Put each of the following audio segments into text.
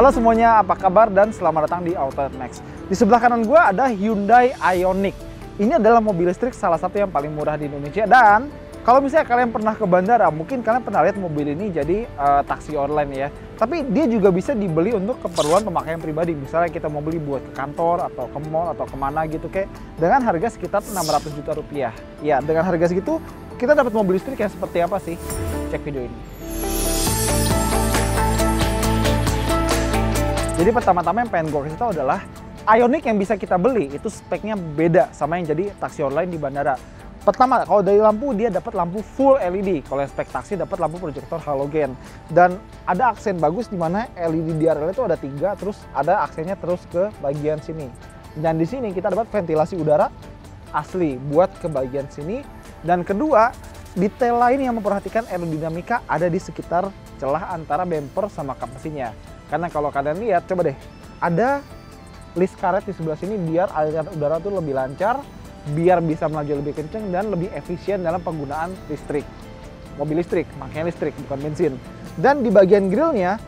Halo semuanya, apa kabar dan selamat datang di Auto Max. Di sebelah kanan gue ada Hyundai Ioniq. Ini adalah mobil listrik salah satu yang paling murah di Indonesia. Dan kalau misalnya kalian pernah ke bandara, mungkin kalian pernah lihat mobil ini jadi taksi online ya. Tapi dia juga bisa dibeli untuk keperluan pemakaian pribadi. Misalnya kita mau beli buat ke kantor atau ke mall atau kemana gitu, kayak dengan harga sekitar 600 juta rupiah. Ya, dengan harga segitu kita dapat mobil listrik yang seperti apa sih? Cek video ini. Jadi pertama-tama yang pengen gue kasih tahu adalah Ioniq yang bisa kita beli itu speknya beda sama yang jadi taksi online di bandara. Pertama, kalau dari lampu dia dapat lampu full LED. Kalau yang spek taksi dapat lampu proyektor halogen. Dan ada aksen bagus di mana LED DRL itu ada 3, terus ada aksennya terus ke bagian sini. Dan di sini kita dapat ventilasi udara asli buat ke bagian sini. Dan kedua, detail lain yang memperhatikan aerodinamika ada di sekitar celah antara bumper sama kap mesinnya. Karena kalau kalian lihat, coba deh, ada list karet di sebelah sini biar aliran udara tuh lebih lancar, biar bisa melaju lebih kenceng dan lebih efisien dalam penggunaan listrik. Mobil listrik, makanya listrik, bukan bensin. Dan di bagian grillnya,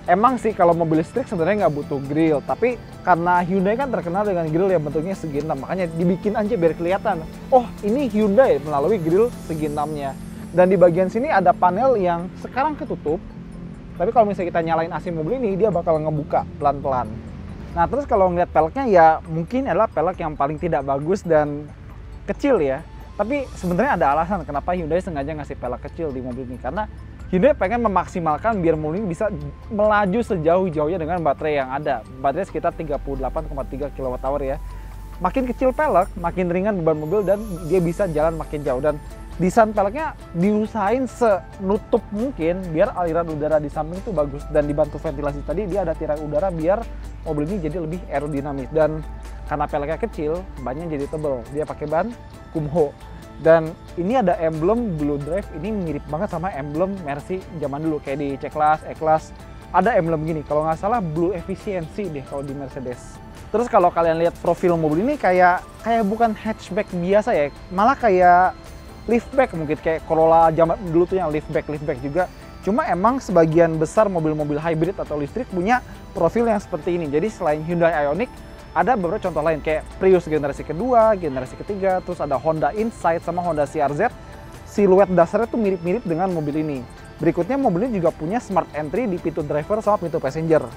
emang sih kalau mobil listrik sebenarnya nggak butuh grill, tapi karena Hyundai kan terkenal dengan grill yang bentuknya segi 6, makanya dibikin aja biar kelihatan, oh ini Hyundai melalui grill segi 6-nya. Dan di bagian sini ada panel yang sekarang ketutup. Tapi kalau misalnya kita nyalain AC mobil ini, dia bakal ngebuka pelan-pelan. Nah, terus kalau ngeliat peleknya ya mungkin adalah pelek yang paling tidak bagus dan kecil ya. Tapi sebenarnya ada alasan kenapa Hyundai sengaja ngasih pelek kecil di mobil ini. Karena Hyundai pengen memaksimalkan biar mobil ini bisa melaju sejauh-jauhnya dengan baterai yang ada. Baterai sekitar 38,3 kWh ya. Makin kecil pelek, makin ringan beban mobil dan dia bisa jalan makin jauh. Dan desain peleknya diusahain senutup mungkin biar aliran udara di samping itu bagus, dan dibantu ventilasi tadi dia ada tirai udara biar mobil ini jadi lebih aerodinamis. Dan karena peleknya kecil, bannya jadi tebal, dia pakai ban Kumho. Dan ini ada emblem Blue Drive, ini mirip banget sama emblem Mercy zaman dulu kayak di C-Class, E-Class ada emblem gini, kalau nggak salah Blue Efficiency deh kalau di Mercedes. Terus kalau kalian lihat profil mobil ini kayak bukan hatchback biasa ya, malah kayak liftback mungkin, kayak Corolla zaman dulu tuh yang liftback juga. Cuma emang sebagian besar mobil-mobil hybrid atau listrik punya profil yang seperti ini. Jadi selain Hyundai Ioniq, ada beberapa contoh lain kayak Prius generasi kedua, generasi ketiga, terus ada Honda Insight sama Honda CR-Z. Siluet dasarnya tuh mirip-mirip dengan mobil ini. Berikutnya mobil ini juga punya smart entry di pintu driver sama pintu passenger.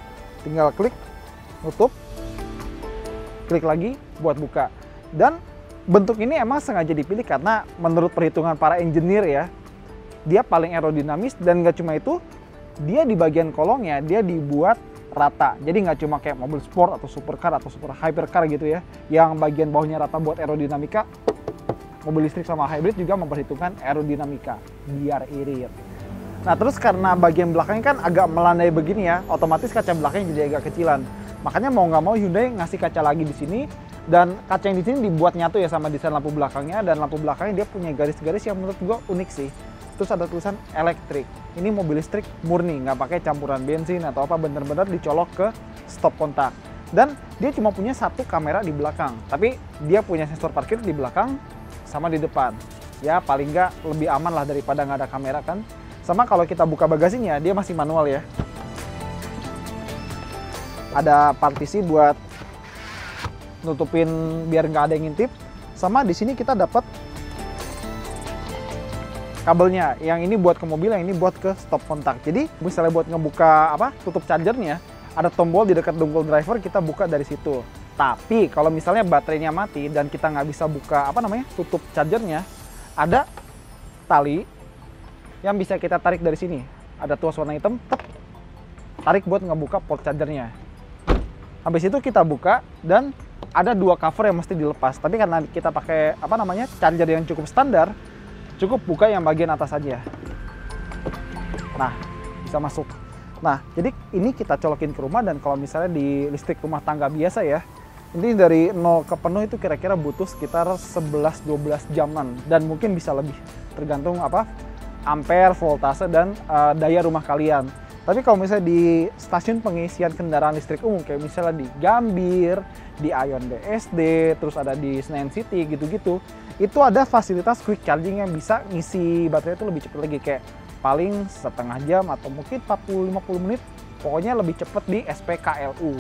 Tinggal klik, nutup, klik lagi buat buka. Dan bentuk ini emang sengaja dipilih karena menurut perhitungan para engineer ya, dia paling aerodinamis. Dan nggak cuma itu, dia di bagian kolongnya dia dibuat rata. Jadi nggak cuma kayak mobil sport atau supercar atau super hypercar gitu ya, yang bagian bawahnya rata buat aerodinamika. Mobil listrik sama hybrid juga memperhitungkan aerodinamika biar irit. Nah, terus karena bagian belakangnya kan agak melandai begini ya, otomatis kaca belakangnya jadi agak kecilan. Makanya mau nggak mau Hyundai ngasih kaca lagi di sini. Dan kaca yang di sini dibuat nyatu ya sama desain lampu belakangnya, dan lampu belakangnya dia punya garis-garis yang menurut gua unik sih. Terus ada tulisan elektrik. Ini mobil listrik murni, nggak pakai campuran bensin atau apa, bener-bener dicolok ke stop kontak. Dan dia cuma punya satu kamera di belakang, tapi dia punya sensor parkir di belakang sama di depan. Ya paling nggak lebih aman lah daripada nggak ada kamera kan. Sama kalau kita buka bagasinya, dia masih manual ya. Ada partisi buat nutupin biar nggak ada yang ngintip. Sama di sini kita dapat kabelnya, yang ini buat ke mobil, yang ini buat ke stop kontak. Jadi misalnya buat ngebuka tutup chargernya, ada tombol di dekat dongkol driver, kita buka dari situ. Tapi kalau misalnya baterainya mati dan kita nggak bisa buka tutup chargernya, ada tali yang bisa kita tarik dari sini. Ada tuas warna hitam, tarik buat ngebuka port chargernya. Habis itu kita buka dan ada 2 cover yang mesti dilepas, tapi karena kita pakai charger yang cukup standar, cukup buka yang bagian atas saja. Nah, bisa masuk. Nah, jadi ini kita colokin ke rumah, dan kalau misalnya di listrik rumah tangga biasa ya, ini dari 0 ke penuh itu kira-kira butuh sekitar 11-12 jaman, dan mungkin bisa lebih, tergantung ampere, voltase, dan daya rumah kalian. Tapi kalau misalnya di stasiun pengisian kendaraan listrik umum, kayak misalnya di Gambir, di Ion BSD, terus ada di Senen City gitu-gitu, itu ada fasilitas quick charging yang bisa ngisi baterai itu lebih cepat lagi, kayak paling setengah jam atau mungkin 40-50 menit Pokoknya lebih cepet di SPKLU.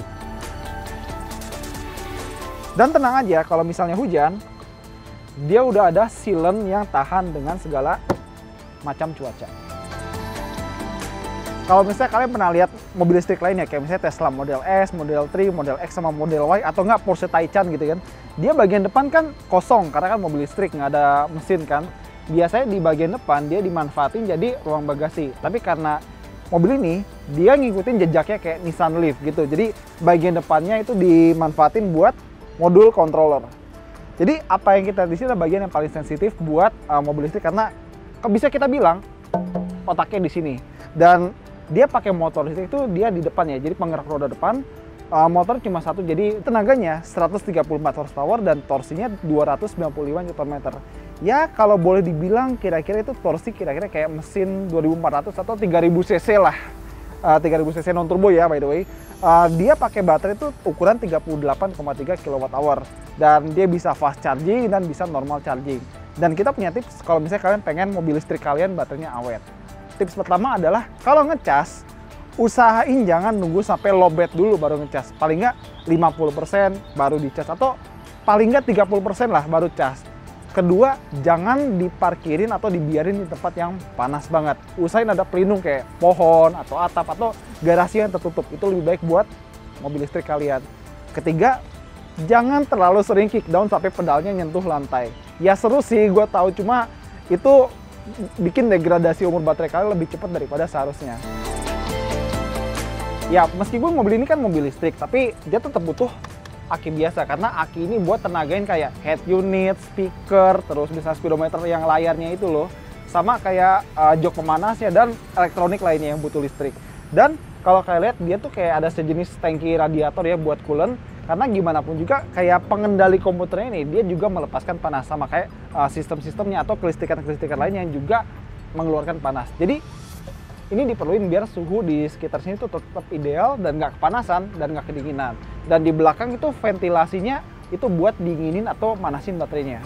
Dan tenang aja, kalau misalnya hujan, dia udah ada sealant yang tahan dengan segala macam cuaca. Kalau misalnya kalian pernah lihat mobil listrik lainnya, kayak misalnya Tesla Model S, Model 3, Model X, sama Model Y, atau nggak Porsche Taycan gitu kan, dia bagian depan kan kosong, karena kan mobil listrik nggak ada mesin kan. Biasanya di bagian depan dia dimanfaatin jadi ruang bagasi. Tapi karena mobil ini, dia ngikutin jejaknya kayak Nissan Leaf gitu. Jadi bagian depannya itu dimanfaatin buat modul controller. Jadi apa yang kita di sini adalah bagian yang paling sensitif buat mobil listrik, karena bisa kita bilang otaknya di sini. Dan dia pakai motor listrik itu dia di depan ya, jadi penggerak roda depan. Motor cuma satu, jadi tenaganya 134 horsepower dan torsinya 295 Nm. Ya kalau boleh dibilang kira-kira itu torsi kira-kira kayak mesin 2400 atau 3000 cc lah. 3000 cc non turbo ya by the way. Dia pakai baterai itu ukuran 38,3 kWh dan dia bisa fast charging dan bisa normal charging. Dan kita punya tips kalau misalnya kalian pengen mobil listrik kalian baterainya awet. Tips pertama adalah kalau ngecas, usahain jangan nunggu sampai lowbat dulu baru ngecas. Paling nggak 50% baru dicas, atau paling nggak 30% lah baru cas. Kedua, jangan diparkirin atau dibiarin di tempat yang panas banget. Usahain ada pelindung kayak pohon atau atap atau garasi yang tertutup. Itu lebih baik buat mobil listrik kalian. Ketiga, jangan terlalu sering kick down sampai pedalnya nyentuh lantai. Ya seru sih, gue tahu, cuma itu bikin degradasi umur baterai kalian lebih cepat daripada seharusnya. Ya, meskipun mobil ini kan mobil listrik, tapi dia tetap butuh aki biasa, karena aki ini buat tenagain kayak head unit, speaker, terus bisa speedometer yang layarnya itu loh, sama kayak jok pemanasnya dan elektronik lainnya yang butuh listrik. Dan kalau kalian lihat, dia tuh kayak ada sejenis tangki radiator ya buat coolant, karena gimana pun juga kayak pengendali komputernya ini dia juga melepaskan panas, sama kayak sistem-sistemnya atau kelistrikan-kelistrikan lainnya yang juga mengeluarkan panas. Jadi ini diperluin biar suhu di sekitar sini tuh tetap ideal dan nggak kepanasan dan nggak kedinginan. Dan di belakang itu ventilasinya itu buat dinginin atau manasin baterainya.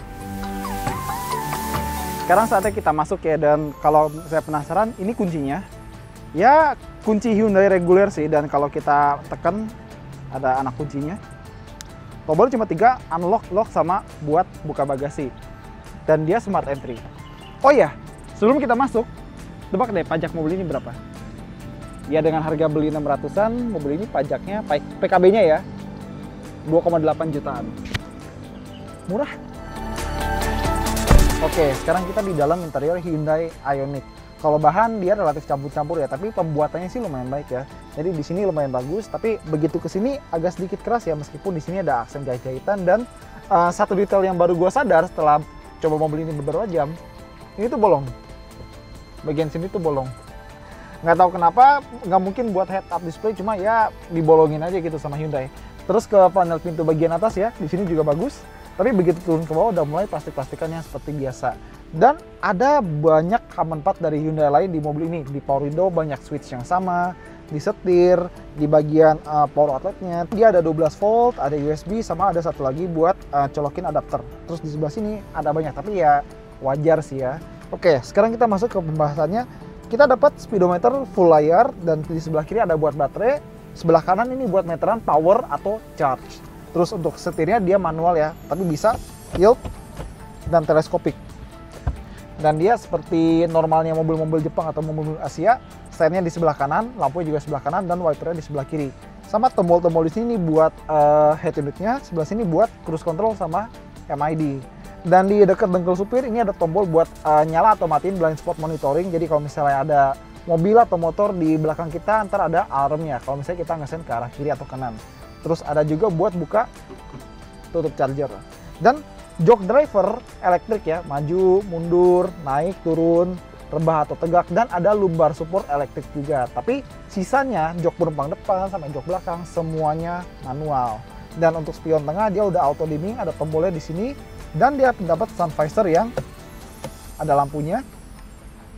Sekarang saatnya kita masuk ya, dan kalau saya penasaran, ini kuncinya. Ya kunci Hyundai reguler sih, dan kalau kita tekan ada anak kuncinya. Tombol cuma 3, unlock, lock, sama buat buka bagasi. Dan dia smart entry. Oh ya, sebelum kita masuk, tebak deh pajak mobil ini berapa? Ya dengan harga beli 600-an, mobil ini pajaknya, PKB-nya ya, 2,8 jutaan. Murah. Oke, sekarang kita di dalam interior Hyundai Ioniq. Kalau bahan dia relatif campur-campur ya, tapi pembuatannya sih lumayan baik ya. Jadi di sini lumayan bagus, tapi begitu ke sini agak sedikit keras ya, meskipun di sini ada aksen jahit-jahitan. Dan satu detail yang baru gue sadar setelah coba mobil ini beberapa jam, ini tuh bolong. Bagian sini tuh bolong. Nggak tahu kenapa, nggak mungkin buat head up display, cuma ya dibolongin aja gitu sama Hyundai. Terus ke panel pintu bagian atas ya, di sini juga bagus. Tapi begitu turun ke bawah udah mulai plastik-plastikannya seperti biasa. Dan ada banyak common part dari Hyundai lain di mobil ini. Di power window banyak switch yang sama, di setir, di bagian power outletnya. Dia ada 12 volt, ada USB, sama ada satu lagi buat colokin adapter. Terus di sebelah sini ada banyak, tapi ya wajar sih ya. Oke, sekarang kita masuk ke pembahasannya. Kita dapat speedometer full layar, dan di sebelah kiri ada buat baterai. Sebelah kanan ini buat meteran power atau charge. Terus untuk setirnya dia manual ya, tapi bisa tilt dan teleskopik. Dan dia seperti normalnya mobil-mobil Jepang atau mobil Asia, stand-nya di sebelah kanan, lampunya juga sebelah kanan, dan wipernya di sebelah kiri. Sama tombol-tombol di sini buat head unitnya, sebelah sini buat cruise control sama MID. Dan di dekat dengkul supir ini ada tombol buat nyala atau matiin blind spot monitoring. Jadi kalau misalnya ada mobil atau motor di belakang kita, ntar ada alarmnya kalau misalnya kita ngesen ke arah kiri atau kanan. Terus ada juga buat buka tutup charger. Dan jok driver elektrik ya, maju, mundur, naik, turun, rebah atau tegak, dan ada lumbar support elektrik juga. Tapi sisanya jok penumpang depan sampai jok belakang semuanya manual. Dan untuk spion tengah dia udah auto dimming, ada tombolnya di sini, dan dia dapat sun visor yang ada lampunya.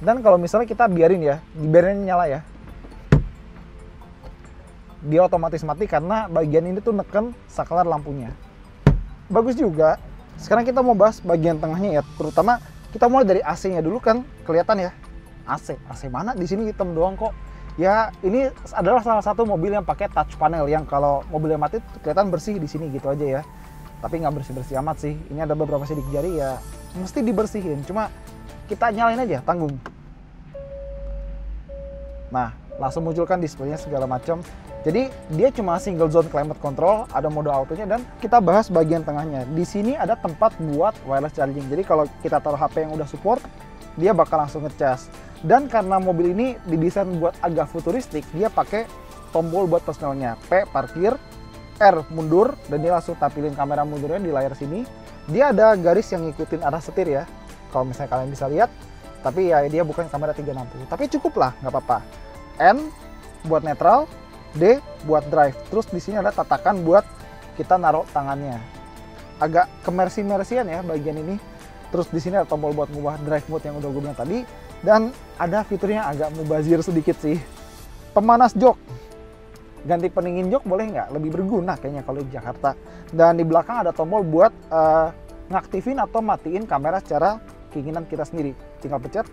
Dan kalau misalnya kita biarin ya, dibiarin nyala ya, dia otomatis mati karena bagian ini tuh neken saklar lampunya. Bagus juga. Sekarang kita mau bahas bagian tengahnya ya, terutama kita mulai dari AC-nya dulu, kan kelihatan ya. AC mana di sini hitam doang kok. Ya, ini adalah salah satu mobil yang pakai touch panel yang kalau mobilnya mati kelihatan bersih di sini gitu aja ya. Tapi nggak bersih-bersih amat sih. Ini ada beberapa sidik jari ya, mesti dibersihin. Cuma kita nyalain aja, tanggung. Nah, langsung munculkan displaynya segala macam. Jadi dia cuma single zone climate control, ada mode autonya, dan kita bahas bagian tengahnya. Di sini ada tempat buat wireless charging. Jadi kalau kita taruh HP yang udah support, dia bakal langsung ngecas. Dan karena mobil ini didesain buat agak futuristik, dia pakai tombol buat personelnya. P parkir, R mundur, dan dia langsung tampilin kamera mundurnya di layar sini. Dia ada garis yang ngikutin arah setir ya, kalau misalnya kalian bisa lihat. Tapi ya dia bukan kamera 360, tapi cukup lah, nggak apa-apa. N buat netral, D buat drive. Terus di sini ada tatakan buat kita naruh tangannya. Agak kemersi-mersian ya bagian ini. Terus di sini ada tombol buat ngubah drive mode yang udah gue bilang tadi. Dan ada fiturnya agak mubazir sedikit sih. Pemanas jok. Ganti pendingin jok boleh nggak? Lebih berguna kayaknya kalau di Jakarta. Dan di belakang ada tombol buat ngaktifin atau matiin kamera secara keinginan kita sendiri. Tinggal pencet,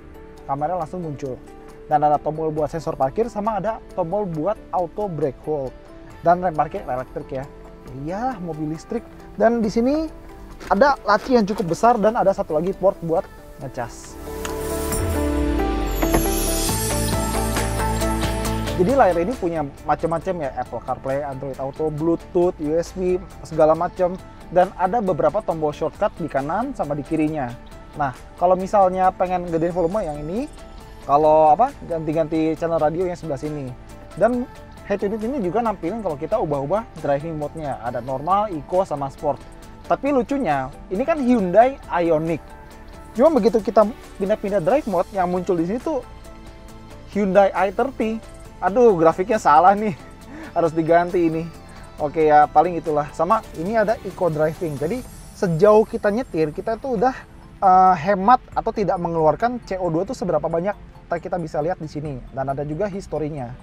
kamera langsung muncul. Dan ada tombol buat sensor parkir, sama ada tombol buat auto brake hold. Dan rem parkir elektrik ya. Iyalah, mobil listrik. Dan di sini ada laci yang cukup besar dan ada satu lagi port buat ngecas. Jadi layar ini punya macam-macam ya, Apple CarPlay, Android Auto, Bluetooth, USB, segala macam. Dan ada beberapa tombol shortcut di kanan sama di kirinya. Nah, kalau misalnya pengen gedein volume yang ini, kalau ganti-ganti channel radio yang sebelah sini. Dan head unit ini juga nampilin kalau kita ubah-ubah driving mode-nya. Ada normal, eco, sama sport. Tapi lucunya, ini kan Hyundai Ioniq. Cuma begitu kita pindah-pindah drive mode, yang muncul di sini tuh Hyundai i30. Aduh, grafiknya salah nih. Harus diganti ini. Oke ya, paling itulah. Sama ini ada eco driving. Jadi sejauh kita nyetir, kita tuh udah hemat atau tidak mengeluarkan CO2 tuh seberapa banyak kita bisa lihat di sini. Dan ada juga historinya.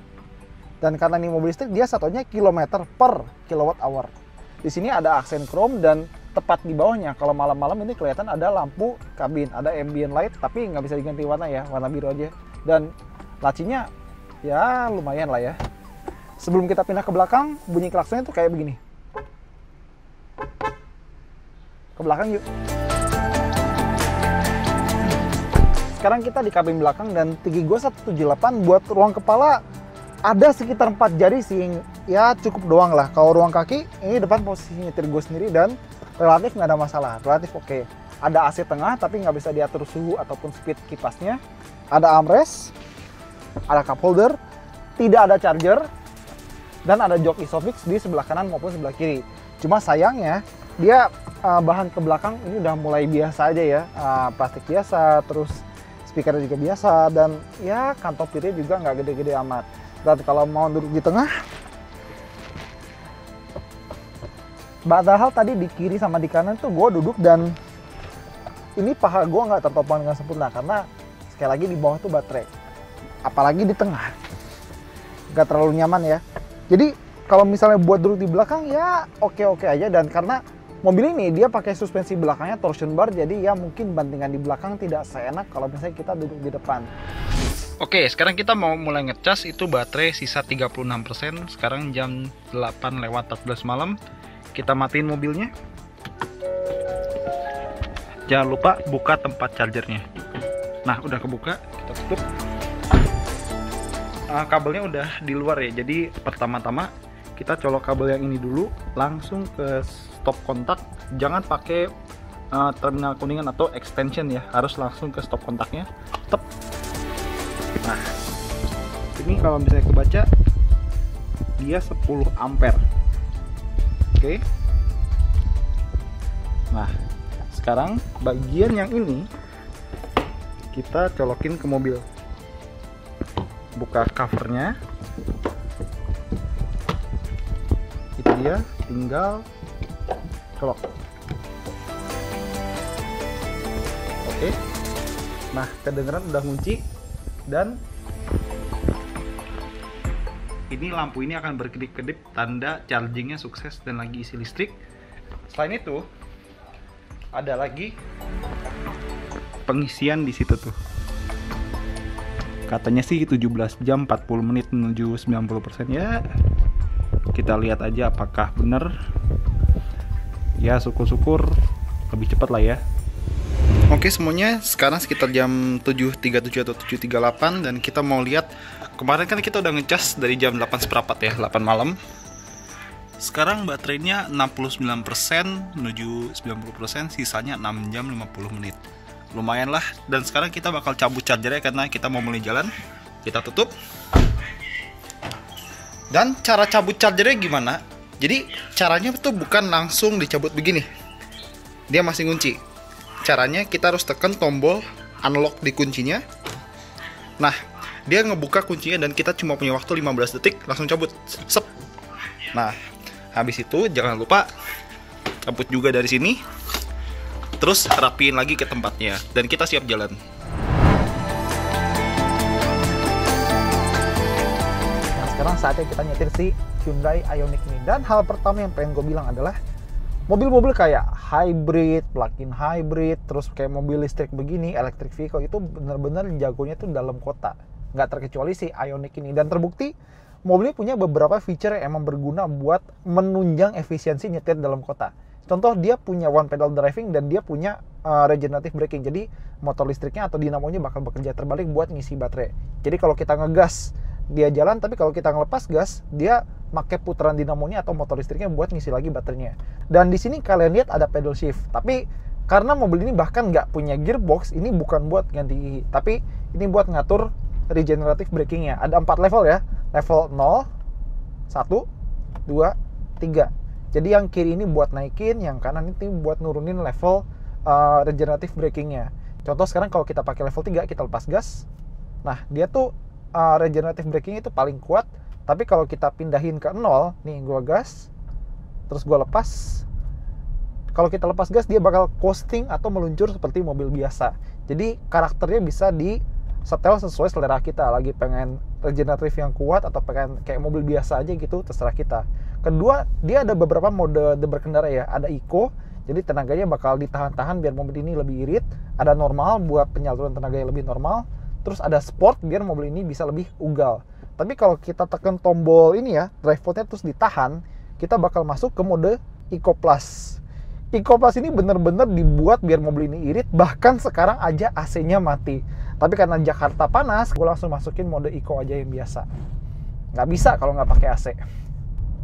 Dan karena ini mobil listrik, dia satunya kilometer per kilowatt hour. Di sini ada aksen chrome dan tepat di bawahnya, kalau malam-malam ini kelihatan ada lampu kabin, ada ambient light, tapi nggak bisa diganti warna ya, warna biru aja. Dan lacinya ya lumayan lah ya. Sebelum kita pindah ke belakang, bunyi klaksonnya tuh kayak begini. Ke belakang yuk. Sekarang kita di kabin belakang dan tinggi gue 178, buat ruang kepala ada sekitar 4 jari sih, ya cukup doang lah. Kalau ruang kaki, ini depan posisi nyetir gue sendiri dan relatif nggak ada masalah, relatif oke. Ada AC tengah tapi nggak bisa diatur suhu ataupun speed kipasnya. Ada armrest, ada cup holder, tidak ada charger, dan ada jok Isofix di sebelah kanan maupun sebelah kiri. Cuma sayangnya dia bahan ke belakang ini udah mulai biasa aja ya, plastik biasa, terus speakernya juga biasa, dan ya kantong kiri juga nggak gede-gede amat. Dan kalau mau duduk di tengah, padahal tadi di kiri sama di kanan tuh gue duduk dan ini paha gue nggak tertopang dengan sempurna karena sekali lagi di bawah tuh baterai, apalagi di tengah nggak terlalu nyaman ya. Jadi kalau misalnya buat duduk di belakang ya oke-oke aja, dan karena mobil ini dia pakai suspensi belakangnya torsion bar, jadi ya mungkin bantingan di belakang tidak seenak kalau misalnya kita duduk di depan. Oke, sekarang kita mau mulai ngecas. Itu baterai sisa 36%. Sekarang jam 8:14 malam. Kita matiin mobilnya. Jangan lupa buka tempat chargernya. Nah, udah kebuka, kita tutup. Kabelnya udah di luar ya. Jadi pertama-tama kita colok kabel yang ini dulu, langsung ke stop kontak. Jangan pakai terminal kuningan atau extension ya, harus langsung ke stop kontaknya. Tep. Nah, ini kalau misalnya kebaca dia 10 ampere. Oke. Nah, sekarang bagian yang ini kita colokin ke mobil. Buka covernya. Itu dia, tinggal colok. Oke. Nah, kedengeran udah ngunci. Dan ini lampu ini akan berkedip-kedip, tanda chargingnya sukses dan lagi isi listrik. Selain itu ada lagi pengisian di situ tuh. Katanya sih 17 jam 40 menit menuju 90% ya. Kita lihat aja apakah bener. Ya syukur-syukur lebih cepat lah ya. Oke semuanya, sekarang sekitar jam 7.37 atau 7.38 dan kita mau lihat. Kemarin kan kita udah ngecas dari jam 8 seperempat ya, 8 malam. Sekarang baterainya 69% menuju 90%, sisanya 6 jam 50 menit. Lumayan lah, dan sekarang kita bakal cabut chargernya karena kita mau mulai jalan. Kita tutup. Dan cara cabut chargernya gimana? Jadi caranya tuh bukan langsung dicabut begini. Dia masih ngunci. Caranya kita harus tekan tombol unlock di kuncinya. Nah, dia ngebuka kuncinya dan kita cuma punya waktu 15 detik langsung cabut. Sep. Nah, habis itu jangan lupa cabut juga dari sini. Terus rapiin lagi ke tempatnya dan kita siap jalan. Nah, sekarang saatnya kita nyetir si Hyundai Ioniq ini. Dan hal pertama yang pengen gue bilang adalah mobil-mobil kayak hybrid, plug-in hybrid, terus kayak mobil listrik begini, electric vehicle itu benar-benar jagonya tuh dalam kota. Nggak terkecuali si Ioniq ini. Dan terbukti mobil ini punya beberapa feature yang emang berguna buat menunjang efisiensi nyetir dalam kota. Contoh, dia punya one pedal driving dan dia punya regenerative braking. Jadi motor listriknya atau dinamonya bakal bekerja terbalik buat ngisi baterai. Jadi kalau kita ngegas, dia jalan, tapi kalau kita ngelepas gas, dia pakai putaran dinamonya atau motor listriknya buat ngisi lagi baterainya. Dan di sini kalian lihat ada pedal shift. Tapi karena mobil ini bahkan nggak punya gearbox, ini bukan buat ganti gigi, tapi ini buat ngatur regenerative brakingnya. Ada 4 level ya. Level 0, 1, 2, 3. Jadi yang kiri ini buat naikin, yang kanan ini buat nurunin level regenerative brakingnya. Contoh sekarang kalau kita pakai level 3, kita lepas gas. Nah, dia tuh regenerative braking itu paling kuat. Tapi kalau kita pindahin ke 0, nih gua gas, terus gua lepas. Kalau kita lepas gas, dia bakal coasting atau meluncur seperti mobil biasa. Jadi karakternya bisa di setel sesuai selera kita. Lagi pengen regeneratif yang kuat atau pengen kayak mobil biasa aja gitu, terserah kita. Kedua, dia ada beberapa mode berkendara ya. Ada eco, jadi tenaganya bakal ditahan-tahan biar mobil ini lebih irit. Ada normal buat penyaluran tenaga yang lebih normal. Terus ada sport biar mobil ini bisa lebih ugal. Tapi kalau kita tekan tombol ini ya, drive mode-nya terus ditahan, kita bakal masuk ke mode Eco Plus. Eco Plus ini bener-bener dibuat biar mobil ini irit, bahkan sekarang aja AC-nya mati. Tapi karena Jakarta panas, gue langsung masukin mode Eco aja yang biasa. Nggak bisa kalau nggak pakai AC.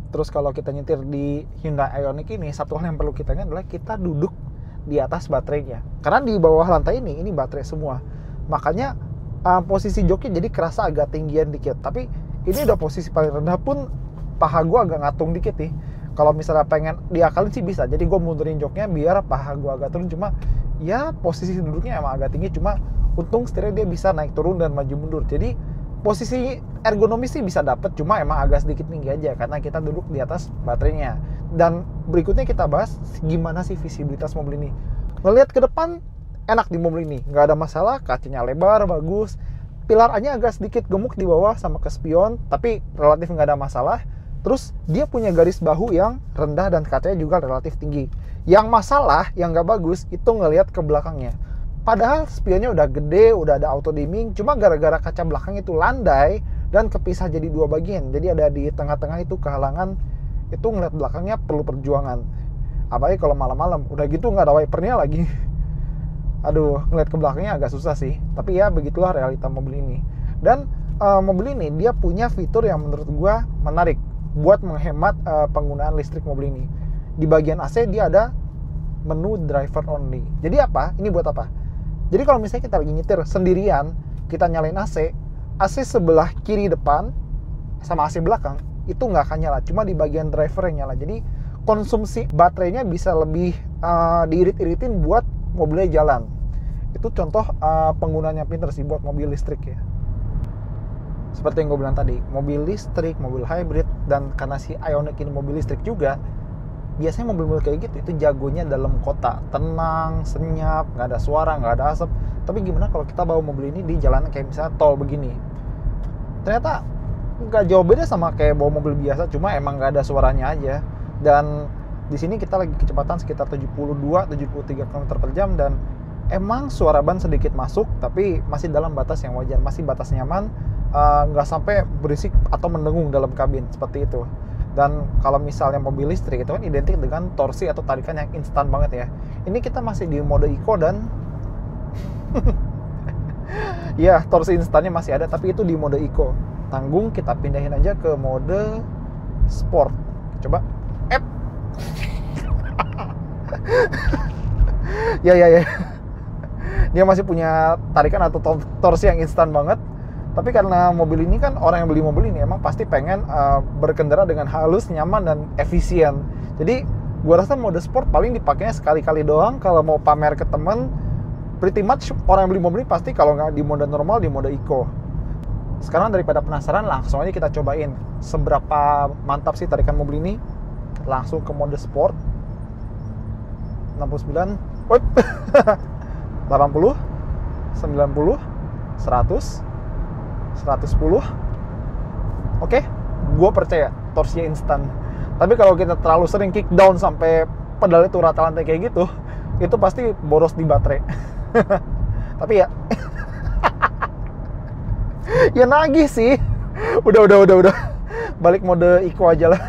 Terus kalau kita nyetir di Hyundai Ioniq ini, satu hal yang perlu kita ingat adalah kita duduk di atas baterainya. Karena di bawah lantai ini baterai semua. Makanya posisi joknya jadi kerasa agak tinggian dikit. Tapi ini udah posisi paling rendah pun paha gue agak ngatung dikit nih. Kalau misalnya pengen diakalin sih bisa. Jadi gue mundurin joknya biar paha gue agak turun. Cuma ya posisi duduknya emang agak tinggi. Cuma untung setirnya dia bisa naik turun dan maju mundur. Jadi posisi ergonomis sih bisa dapet. Cuma emang agak sedikit tinggi aja karena kita duduk di atas baterainya. Dan berikutnya kita bahas gimana sih visibilitas mobil ini. Ngelihat ke depan enak di mobil ini, nggak ada masalah, kacanya lebar, bagus. Pilarnya agak sedikit gemuk di bawah sama ke spion, tapi relatif nggak ada masalah. Terus dia punya garis bahu yang rendah dan kacanya juga relatif tinggi. Yang masalah, yang nggak bagus, itu ngelihat ke belakangnya. Padahal spionnya udah gede, udah ada auto dimming, cuma gara-gara kaca belakang itu landai dan kepisah jadi 2 bagian. Jadi ada di tengah-tengah itu kehalangan, itu ngelihat belakangnya perlu perjuangan. Apalagi kalau malam-malam, udah gitu nggak ada wipernya lagi. Aduh, ngeliat ke belakangnya agak susah sih. Tapi ya begitulah realita mobil ini. Dan mobil ini dia punya fitur yang menurut gua menarik buat menghemat penggunaan listrik mobil ini. Di bagian AC dia ada menu driver only. Jadi apa? Ini buat apa? Jadi kalau misalnya kita lagi nyetir sendirian, kita nyalain AC, AC sebelah kiri depan sama AC belakang itu nggak akan nyala. Cuma di bagian driver yang nyala. Jadi konsumsi baterainya bisa lebih diirit-iritin buat mobilnya jalan. Itu contoh penggunanya pinter sih buat mobil listrik ya. Seperti yang gue bilang tadi, mobil listrik, mobil hybrid, dan karena si Ioniq ini mobil listrik juga, biasanya mobil-mobil kayak gitu itu jagonya dalam kota, tenang, senyap, nggak ada suara, nggak ada asap. Tapi gimana kalau kita bawa mobil ini di jalanan kayak misalnya tol begini? Ternyata nggak jauh beda sama kayak bawa mobil biasa, cuma emang nggak ada suaranya aja. Dan di sini kita lagi kecepatan sekitar 72-73 km per jam dan Emang suara ban sedikit masuk, tapi masih dalam batas yang wajar, masih batas nyaman, nggak sampai berisik atau mendengung dalam kabin, seperti itu. Dan kalau misalnya mobil listrik itu kan identik dengan torsi atau tarikan yang instan banget ya. Ini kita masih di mode eco dan ya torsi instannya masih ada, tapi itu di mode eco. Tanggung, kita pindahin aja ke mode sport. Coba. Ya. Dia masih punya tarikan atau torsi yang instan banget. Tapi karena mobil ini kan, orang yang beli mobil ini emang pasti pengen berkendara dengan halus, nyaman, dan efisien. Jadi gua rasa mode sport paling dipakainya sekali-kali doang kalau mau pamer ke temen. Pretty much orang yang beli mobil ini pasti kalau nggak di mode normal, di mode eco. Sekarang daripada penasaran, langsung aja kita cobain seberapa mantap sih tarikan mobil ini. Langsung ke mode sport. 69, 80, 90, 100, 110. Oke, gue percaya torsinya instan. Tapi kalau kita terlalu sering kick down sampai pedal itu rata lantai kayak gitu, itu pasti boros di baterai. Tapi ya ya nagih sih. Udah. Balik mode eco aja lah.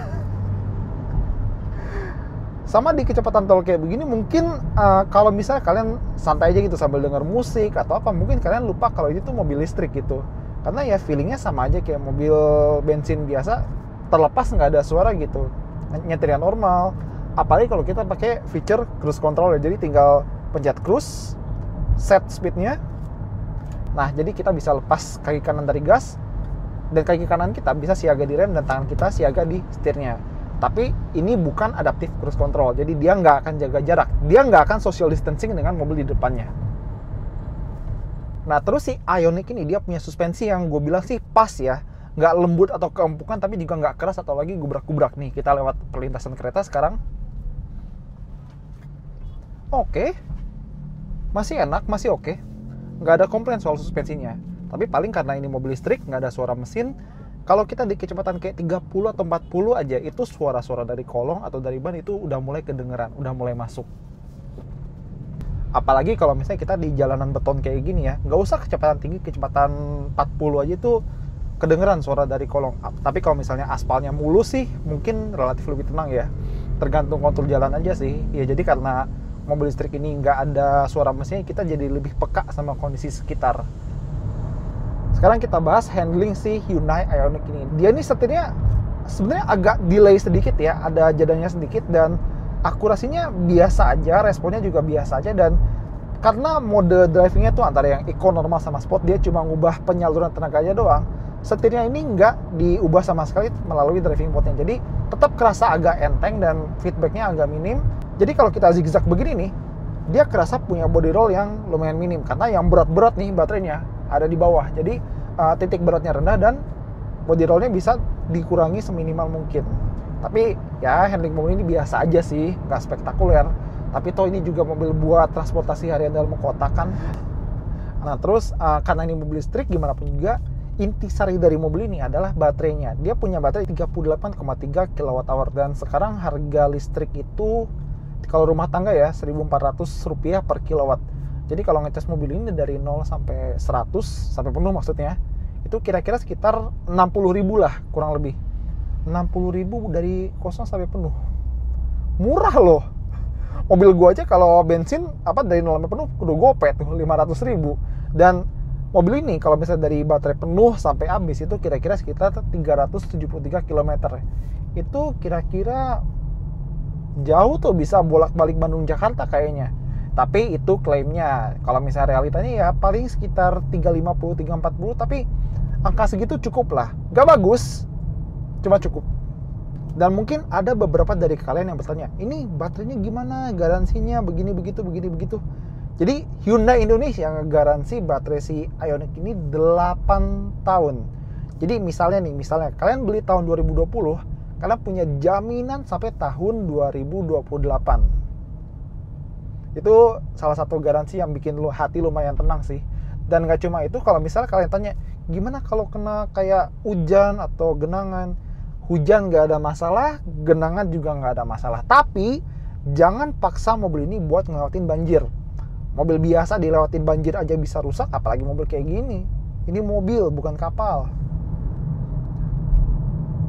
Sama di kecepatan tol kayak begini mungkin kalau misalnya kalian santai aja gitu sambil denger musik atau apa, mungkin kalian lupa kalau itu tuh mobil listrik gitu. Karena ya feelingnya sama aja kayak mobil bensin biasa, terlepas nggak ada suara gitu, nyetirnya normal. Apalagi kalau kita pakai feature cruise control ya, jadi tinggal pencet cruise, set speednya. Nah jadi kita bisa lepas kaki kanan dari gas, dan kaki kanan kita bisa siaga di rem dan tangan kita siaga di setirnya. Tapi ini bukan adaptive cruise control, jadi dia nggak akan jaga jarak, dia nggak akan social distancing dengan mobil di depannya. Nah terus si Ioniq ini dia punya suspensi yang gue bilang sih pas ya, nggak lembut atau keempukan, tapi juga nggak keras atau lagi gubrak-gubrak. Nih kita lewat perlintasan kereta sekarang. Oke, masih enak, masih oke, nggak ada komplain soal suspensinya. Tapi paling karena ini mobil listrik, nggak ada suara mesin. Kalau kita di kecepatan kayak 30 atau 40 aja, itu suara-suara dari kolong atau dari ban itu udah mulai kedengeran, udah mulai masuk. Apalagi kalau misalnya kita di jalanan beton kayak gini ya, nggak usah kecepatan tinggi, kecepatan 40 aja itu kedengeran suara dari kolong. Tapi kalau misalnya aspalnya mulus sih, mungkin relatif lebih tenang ya. Tergantung kontur jalan aja sih. Ya jadi karena mobil listrik ini nggak ada suara mesinnya, kita jadi lebih peka sama kondisi sekitar. Sekarang kita bahas handling si Hyundai Ioniq ini. Dia ini setirnya sebenarnya agak delay sedikit ya, ada jadanya sedikit, dan akurasinya biasa aja, responnya juga biasa aja. Dan karena mode drivingnya tuh antara yang eco, normal, sama sport, dia cuma ngubah penyaluran tenaganya doang. Setirnya ini nggak diubah sama sekali melalui driving mode-nya, jadi tetap kerasa agak enteng dan feedbacknya agak minim. Jadi kalau kita zigzag begini nih, dia kerasa punya body roll yang lumayan minim, karena yang berat-berat nih baterainya ada di bawah. Jadi titik beratnya rendah dan body rollnya bisa dikurangi seminimal mungkin. Tapi ya handling mobil ini biasa aja sih, nggak spektakuler. Tapi toh ini juga mobil buat transportasi harian dalam kota kan. Nah terus karena ini mobil listrik, gimana pun juga intisari dari mobil ini adalah baterainya. Dia punya baterai 38,3 kWh, dan sekarang harga listrik itu kalau rumah tangga ya Rp1.400 per kilowatt. Jadi kalau ngecas mobil ini dari 0 sampai 100 sampai penuh maksudnya, itu kira-kira sekitar 60.000 lah kurang lebih. 60.000 dari kosong sampai penuh. Murah loh. Mobil gua aja kalau bensin dari 0 sampai penuh udah gope tuh 500.000. Dan mobil ini kalau misalnya dari baterai penuh sampai habis itu kira-kira sekitar 373 km. Itu kira-kira jauh tuh, bisa bolak-balik Bandung Jakarta kayaknya. Tapi itu klaimnya. Kalau misalnya realitanya ya paling sekitar 350, 340, tapi angka segitu cukup lah. Gak bagus, cuma cukup. Dan mungkin ada beberapa dari kalian yang bertanya, ini baterainya gimana, garansinya begini begitu. Jadi Hyundai Indonesia ngegaransi baterai si Ioniq ini 8 tahun. Jadi misalnya kalian beli tahun 2020, kalian punya jaminan sampai tahun 2028. Itu salah satu garansi yang bikin hati lumayan tenang sih. Dan gak cuma itu, kalau misalnya kalian tanya, gimana kalau kena kayak hujan atau genangan? Hujan gak ada masalah, genangan juga gak ada masalah. Tapi jangan paksa mobil ini buat ngelewatin banjir. Mobil biasa dilewatin banjir aja bisa rusak, apalagi mobil kayak gini. Ini mobil, bukan kapal.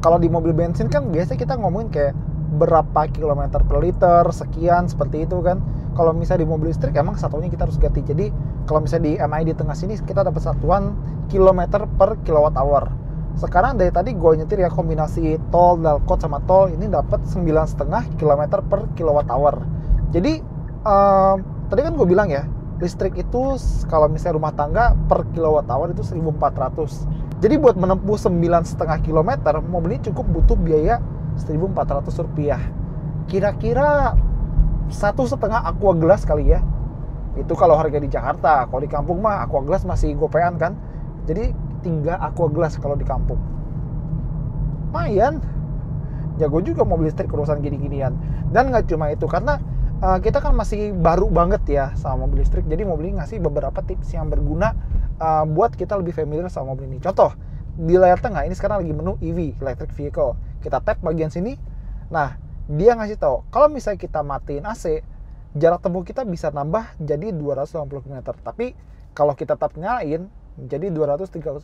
Kalau di mobil bensin kan biasanya kita ngomongin kayak berapa kilometer per liter, sekian, seperti itu kan. Kalau misalnya di mobil listrik emang satuannya kita harus ganti. Jadi kalau misalnya di MI di tengah sini kita dapat satuan kilometer per kilowatt hour. Sekarang dari tadi gue nyetir ya kombinasi tol, dalkot sama tol, ini dapat 9,5 km per kilowatt hour. Jadi tadi kan gue bilang ya, listrik itu kalau misalnya rumah tangga per kilowatt hour itu 1.400. Jadi buat menempuh 9,5 km, mobil ini cukup butuh biaya Rp1.400. Kira-kira 1,5 aqua gelas kali ya. Itu kalau harga di Jakarta. Kalau di kampung mah aqua gelas masih gopean kan. Jadi 3 aqua gelas kalau di kampung. Lumayan. Jago juga mobil listrik urusan gini-ginian. Dan nggak cuma itu, karena kita kan masih baru banget ya sama mobil listrik. Jadi mobil ini ngasih beberapa tips yang berguna buat kita lebih familiar sama mobil ini. Contoh, di layar tengah ini sekarang lagi menu EV, Electric Vehicle. Kita tap bagian sini. Nah, dia ngasih tahu kalau misalnya kita matiin AC, jarak tempuh kita bisa nambah jadi 280 km. Tapi kalau kita tap nyalain, jadi 239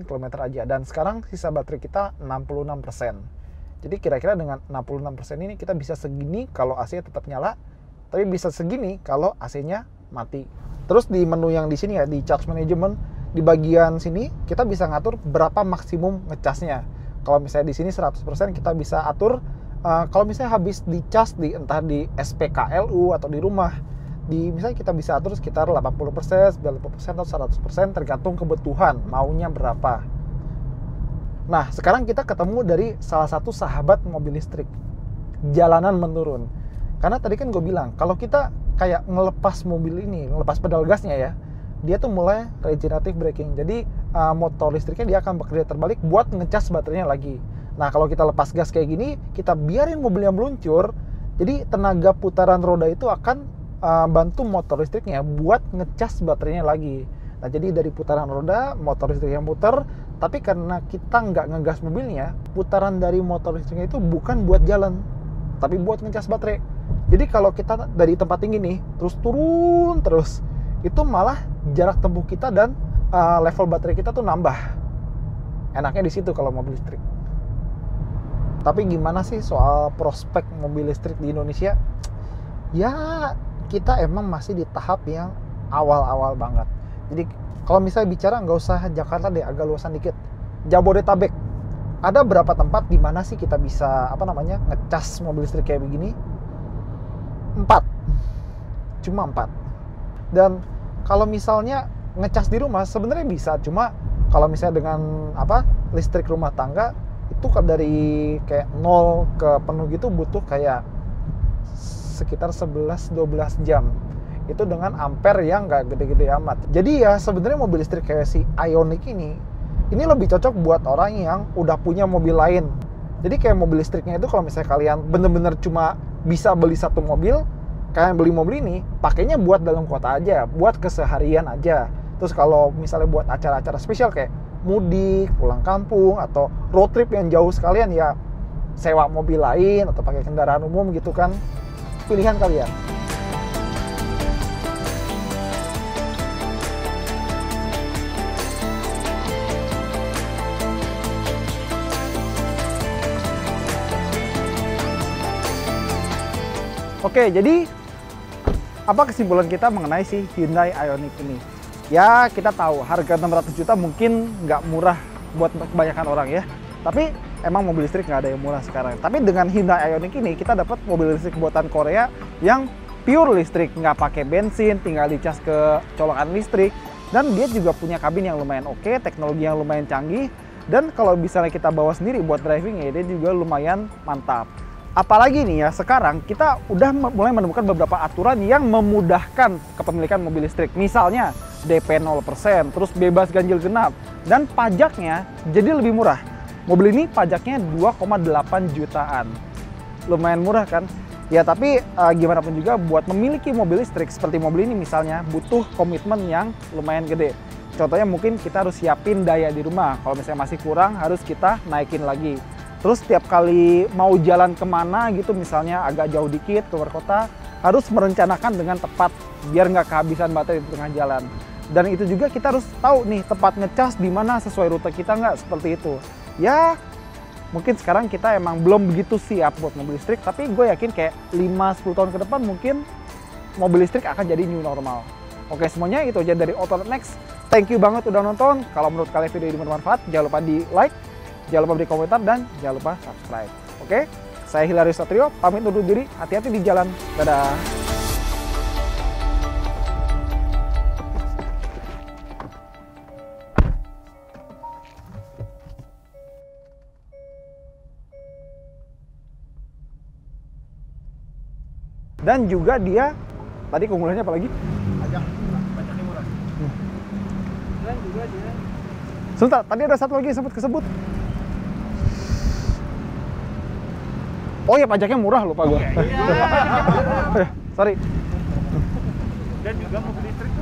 km aja. Dan sekarang sisa baterai kita 66%. Jadi kira-kira dengan 66% ini kita bisa segini kalau AC tetap nyala, tapi bisa segini kalau AC-nya mati. Terus di menu yang di sini ya, di charge management, di bagian sini kita bisa ngatur berapa maksimum ngecasnya. Kalau misalnya di sini 100%, kita bisa atur kalau misalnya habis dicas di entah di SPKLU atau di rumah, misalnya kita bisa atur sekitar 80%, 90% atau 100%, tergantung kebutuhan maunya berapa. Nah, sekarang kita ketemu dari salah satu sahabat mobil listrik, jalanan menurun. Karena tadi kan gue bilang, kalau kita kayak ngelepas mobil ini, ngelepas pedal gasnya ya, dia tuh mulai regenerative braking. Jadi motor listriknya dia akan bekerja terbalik buat ngecas baterainya lagi. Nah, kalau kita lepas gas kayak gini, kita biarin mobilnya meluncur, jadi tenaga putaran roda itu akan bantu motor listriknya buat ngecas baterainya lagi. Nah, jadi dari putaran roda, motor listrik yang muter, tapi karena kita nggak ngegas mobilnya, putaran dari motor listriknya itu bukan buat jalan, tapi buat ngecas baterai. Jadi kalau kita dari tempat tinggi nih, terus turun terus, itu malah jarak tempuh kita dan level baterai kita tuh nambah. Enaknya di situ kalau mobil listrik. Tapi gimana sih soal prospek mobil listrik di Indonesia? Ya, kita emang masih di tahap yang awal-awal banget. Jadi kalau misalnya bicara nggak usah Jakarta deh, agak luasan dikit. Jabodetabek. Ada berapa tempat di mana sih kita bisa ngecas mobil listrik kayak begini? 4. Cuma 4. Dan kalau misalnya ngecas di rumah sebenarnya bisa, cuma kalau misalnya dengan listrik rumah tangga itu dari kayak 0 ke penuh gitu butuh kayak sekitar 11-12 jam. Itu dengan ampere yang nggak gede-gede amat. Jadi ya sebenarnya mobil listrik kayak si Ioniq ini lebih cocok buat orang yang udah punya mobil lain. Jadi kayak mobil listriknya itu kalau misalnya kalian bener-bener cuma bisa beli satu mobil, kalian beli mobil ini pakainya buat dalam kota aja, buat keseharian aja. Terus kalau misalnya buat acara-acara spesial kayak mudik, pulang kampung, atau road trip yang jauh sekalian, ya sewa mobil lain atau pakai kendaraan umum gitu kan. Pilihan kalian. Oke, jadi apa kesimpulan kita mengenai si Hyundai Ioniq ini? Ya, kita tahu harga 600 juta mungkin nggak murah buat kebanyakan orang ya. Tapi emang mobil listrik nggak ada yang murah sekarang. Tapi dengan Hyundai Ioniq ini kita dapat mobil listrik buatan Korea yang pure listrik, nggak pakai bensin, tinggal dicas ke colokan listrik. Dan dia juga punya kabin yang lumayan oke, teknologi yang lumayan canggih. Dan kalau misalnya kita bawa sendiri buat driving ya, dia juga lumayan mantap. Apalagi nih ya, sekarang kita udah mulai menemukan beberapa aturan yang memudahkan kepemilikan mobil listrik. Misalnya DP 0%, terus bebas ganjil genap, dan pajaknya jadi lebih murah. Mobil ini pajaknya 2,8 jutaan. Lumayan murah kan? Ya tapi gimana pun juga buat memiliki mobil listrik seperti mobil ini misalnya butuh komitmen yang lumayan gede. Contohnya mungkin kita harus siapin daya di rumah. Kalau misalnya masih kurang harus kita naikin lagi. Terus setiap kali mau jalan kemana gitu, misalnya agak jauh dikit keluar kota, harus merencanakan dengan tepat biar nggak kehabisan baterai di tengah jalan. Dan itu juga kita harus tahu nih tempat ngecas di mana sesuai rute kita nggak, seperti itu. Ya mungkin sekarang kita emang belum begitu siap buat mobil listrik, tapi gue yakin kayak 5-10 tahun ke depan mungkin mobil listrik akan jadi new normal. Oke, semuanya itu aja dari Auto.Next. Thank you banget udah nonton. Kalau menurut kalian video ini bermanfaat, jangan lupa di like, jangan lupa beri komentar, dan jangan lupa subscribe. Oke, saya Hilarius Satrio, pamit undur diri. Hati-hati di jalan. Dadah. Dan juga dia, tadi keunggulannya apa lagi? Pajaknya murah. Dan juga dia. Sebentar, tadi ada satu lagi yang sempat kesebut. Oh ya, pajaknya murah, lupa gue. Iya. Sorry. Dan juga mobil listrik